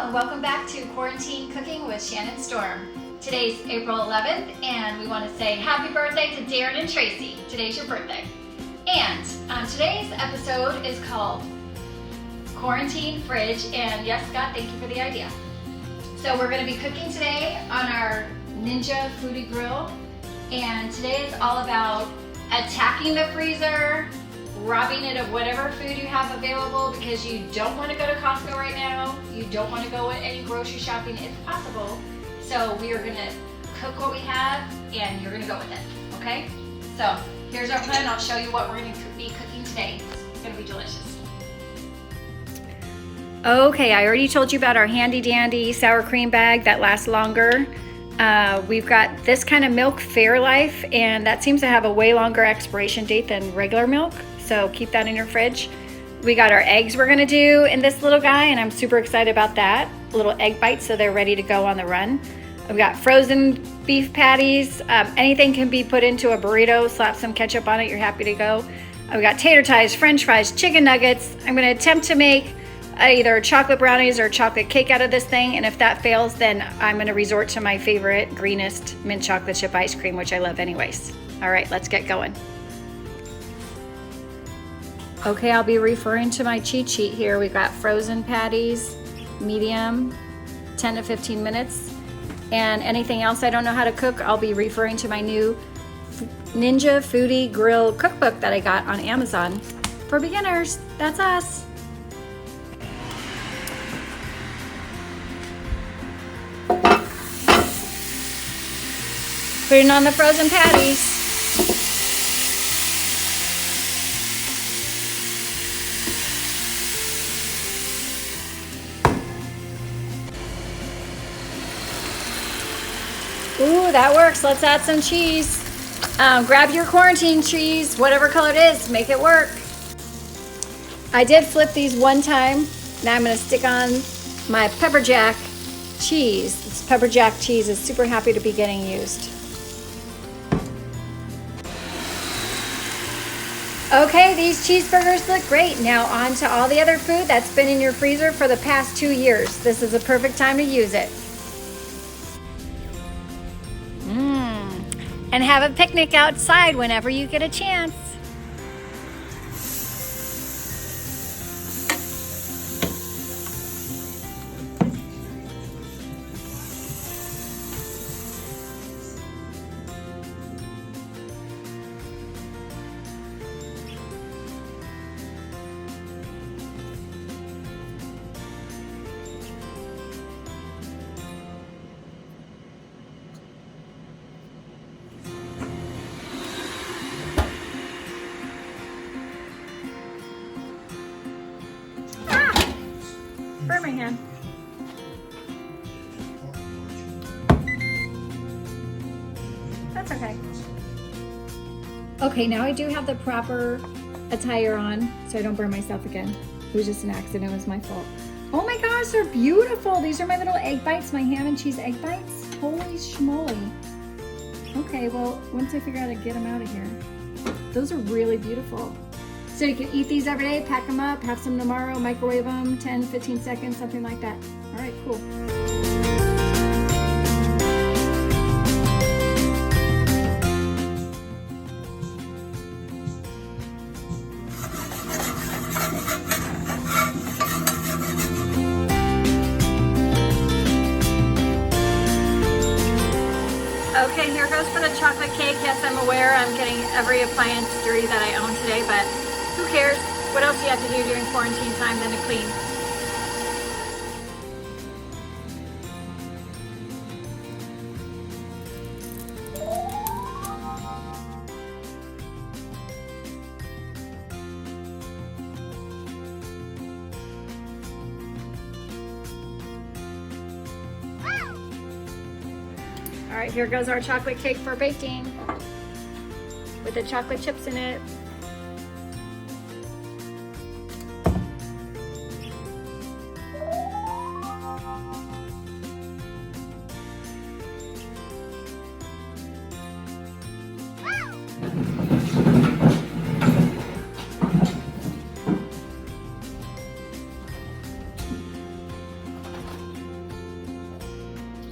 and welcome back to Quarantine Cooking with Shannon Storm. Today's April 11th, and we want to say happy birthday to Darren and Tracy. Today's your birthday. And today's episode is called Quarantine Fridge, and yes, Scott, thank you for the idea. So we're going to be cooking today on our Ninja Foodi grill, and today is all about attacking the freezer, robbing it of whatever food you have available because you don't want to go to Costco right now. You don't want to go any grocery shopping if possible. So we are going to cook what we have and you're going to go with it, okay? So here's our plan. I'll show you what we're going to be cooking today. It's going to be delicious. Okay, I already told you about our handy dandy sour cream bag that lasts longer. We've got this kind of milk, Fairlife, and that seems to have a way longer expiration date than regular milk. So keep that in your fridge. We got our eggs we're gonna do in this little guy, and I'm super excited about that. Little egg bites so they're ready to go on the run. We've got frozen beef patties. Anything can be put into a burrito, slap some ketchup on it, you're happy to go. We got tater tots, french fries, chicken nuggets. I'm gonna attempt to make either chocolate brownies or chocolate cake out of this thing, and if that fails, then I'm gonna resort to my favorite greenest mint chocolate chip ice cream, which I love anyways. All right, let's get going. Okay, I'll be referring to my cheat sheet here. We've got frozen patties, medium, 10 to 15 minutes. And anything else I don't know how to cook, I'll be referring to my new Ninja Foodi Grill cookbook that I got on Amazon. For beginners, that's us. Putting on the frozen patties. Ooh, that works. Let's add some cheese. Grab your quarantine cheese, whatever color it is, make it work. I did flip these one time. Now I'm gonna stick on my pepper jack cheese. This pepper jack cheese is super happy to be getting used. Okay, these cheeseburgers look great. Now on to all the other food that's been in your freezer for the past 2 years. This is a perfect time to use it. And have a picnic outside whenever you get a chance. Burn my hand. That's okay. Okay, now I do have the proper attire on so I don't burn myself again. It was just an accident, it was my fault. Oh my gosh, they're beautiful. These are my little egg bites, my ham and cheese egg bites. Holy schmoly. Okay, well, once I figure out how to get them out of here. Those are really beautiful. So you can eat these every day, pack them up, have some tomorrow, microwave them, 10, 15 seconds, something like that. All right, cool. Okay, here goes for the chocolate cake. Yes, I'm aware I'm getting every appliance dirty that I own today, but who cares? What else do you have to do during quarantine time than to clean? All right, here goes our chocolate cake for baking with the chocolate chips in it.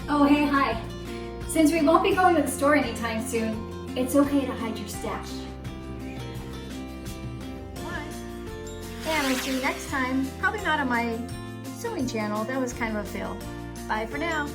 Oh, hey, hi. Since we won't be going to the store anytime soon, it's okay to hide your stash. Bye. And I'll see you next time. Probably not on my sewing channel. That was kind of a fail. Bye for now.